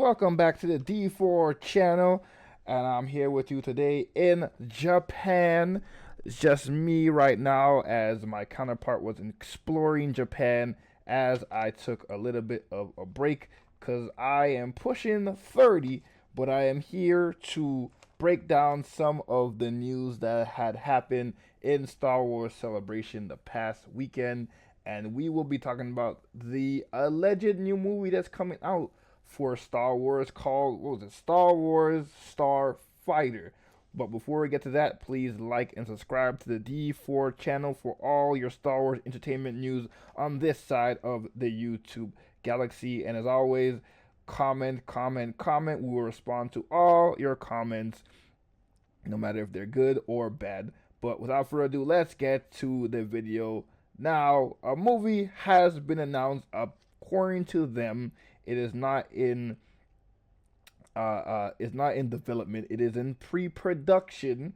welcome back to the D4 channel. And I'm here with you today in Japan. It's just me right now, as my counterpart was exploring Japan as I took a little bit of a break because I am pushing 30, but I am here to break down some of the news that had happened in Star Wars Celebration the past weekend. And we will be talking about the alleged new movie that's coming out for Star Wars called, what was it, Star Wars Starfighter. But before we get to that, please like and subscribe to the D4 channel for all your Star Wars entertainment news on this side of the YouTube galaxy. And as always, comment, comment, comment. We will respond to all your comments, no matter if they're good or bad. But without further ado, let's get to the video. Now, a movie has been announced. According to them, it is not in it's not in development. It is in pre-production,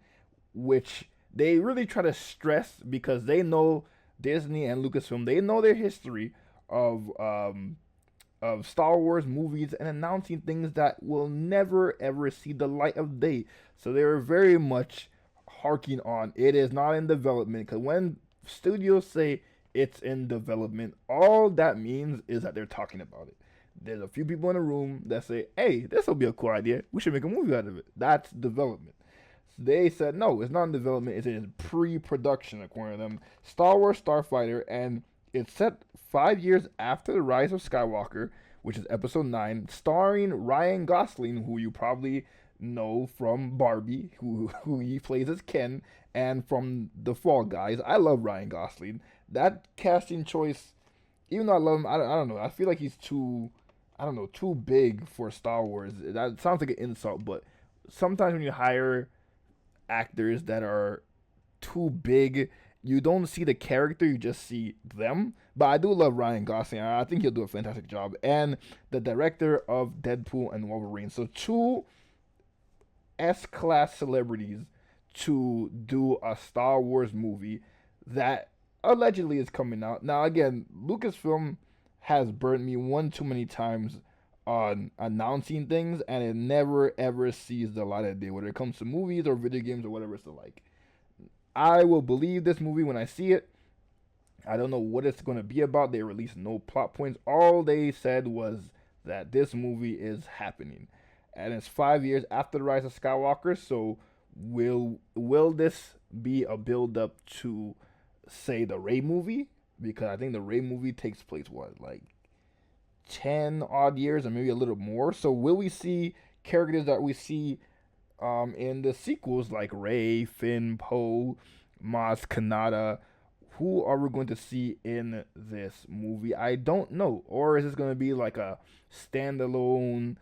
which they really try to stress because they know Disney and Lucasfilm. They know their history of Star Wars movies and announcing things that will never ever see the light of day. So they're very much harking on it is not in development, because when studios say it's in development, all that means is that they're talking about it. There's a few people in the room that say, hey, this will be a cool idea. We should make a movie out of it. That's development. So they said, no, it's not in development. It's in pre-production, according to them. Star Wars Starfighter, and it's set 5 years after the Rise of Skywalker, which is episode 9, starring Ryan Gosling, who you probably know from Barbie, who he plays as Ken, and from The Fall Guys. I love Ryan Gosling. That casting choice, even though I love him, I don't know. I feel like he's too, I don't know, too big for Star Wars. That sounds like an insult, but sometimes when you hire actors that are too big, you don't see the character, you just see them. But I do love Ryan Gosling. I think he'll do a fantastic job. And the director of Deadpool and Wolverine. So two S-class celebrities to do a Star Wars movie that allegedly is coming out. Now, again, Lucasfilm has burned me one too many times on announcing things, and it never ever sees the light of day, whether it comes to movies or video games or whatever it's like. I will believe this movie when I see it. I don't know what it's going to be about. They released no plot points. All they said was that this movie is happening, and it's 5 years after the Rise of Skywalker. So will this be a build up to, say, the Rey movie? Because I think the Rey movie takes place, what, like 10 odd years or maybe a little more. So will we see characters that we see in the sequels, like Rey, Finn, Poe, Maz Kanata? Who are we going to see in this movie? I don't know. Or is this going to be like a standalone?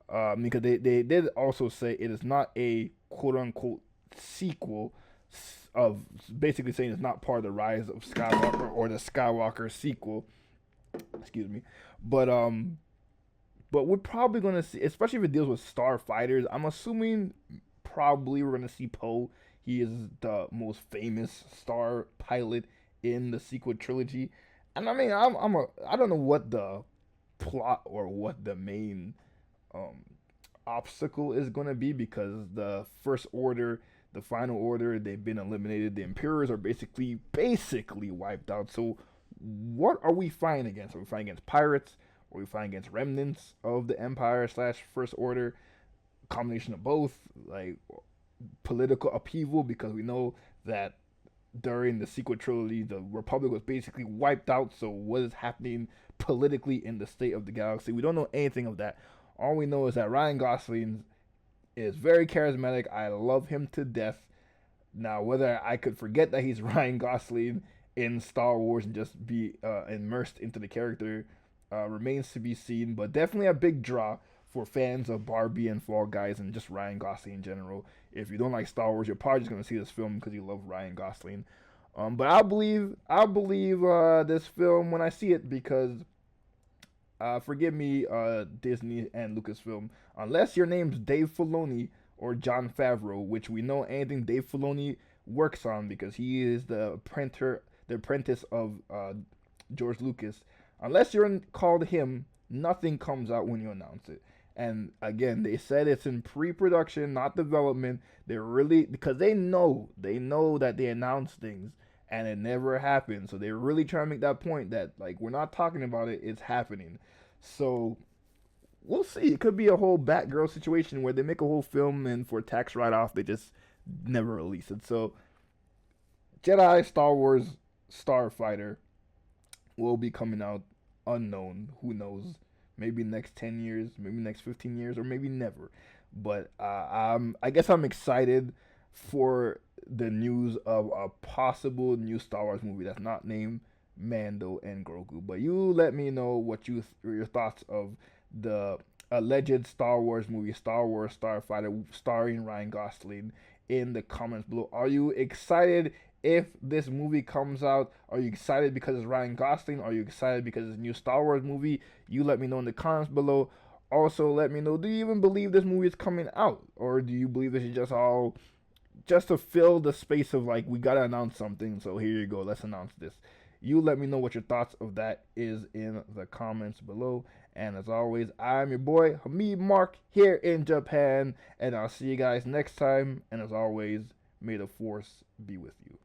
Because they did also say it is not a quote unquote sequel, of basically saying it's not part of the Rise of Skywalker or the Skywalker sequel. Excuse me. But we're probably gonna see, especially if it deals with starfighters. I'm assuming probably we're gonna see Poe. He is the most famous star pilot in the sequel trilogy, and I mean, I don't know what the plot or what the main obstacle is gonna be, because the First Order, the Final Order, they've been eliminated. The Imperials are basically wiped out. So what are we fighting against? Are we fighting against pirates? Are we fighting against remnants of the Empire slash First Order? Combination of both, like political upheaval, because we know that during the sequel trilogy, the Republic was basically wiped out. So what is happening politically in the state of the galaxy? We don't know anything of that. All we know is that Ryan Gosling is very charismatic. I love him to death. Now, whether I could forget that he's Ryan Gosling in Star Wars and just be immersed into the character remains to be seen. But definitely a big draw for fans of Barbie and Fall Guys and just Ryan Gosling in general. If you don't like Star Wars, you're probably just gonna see this film because you love Ryan Gosling. But I'll believe this film when I see it, because forgive me, Disney and Lucasfilm, unless your name's Dave Filoni or Jon Favreau, which we know anything Dave Filoni works on because he is the apprentice of George Lucas. Unless you're called him, nothing comes out when you announce it. And again, they said it's in pre-production, not development. They're really, because they know that they announce things and it never happens. So they're really trying to make that point that like we're not talking about it, it's happening. So we'll see. It could be a whole Batgirl situation where they make a whole film and for tax write-off they just never release it. So Jedi Star Wars Starfighter will be coming out unknown. Who knows? Maybe next 10 years, maybe next 15 years, or maybe never. But I guess I'm excited for the news of a possible new Star Wars movie that's not named Mando and Grogu. But you let me know what your thoughts of the alleged Star Wars movie, Star Wars Starfighter, starring Ryan Gosling, in the comments below. Are you excited if this movie comes out? Are you excited because it's Ryan Gosling? Are you excited because it's a new Star Wars movie? You let me know in the comments below. Also, let me know, do you even believe this movie is coming out? Or do you believe this is just all just to fill the space of like, we gotta announce something, so here you go, let's announce this. You let me know what your thoughts of that is in the comments below. And as always, I'm your boy Hamid Mark here in Japan, and I'll see you guys next time. And as always, may the force be with you.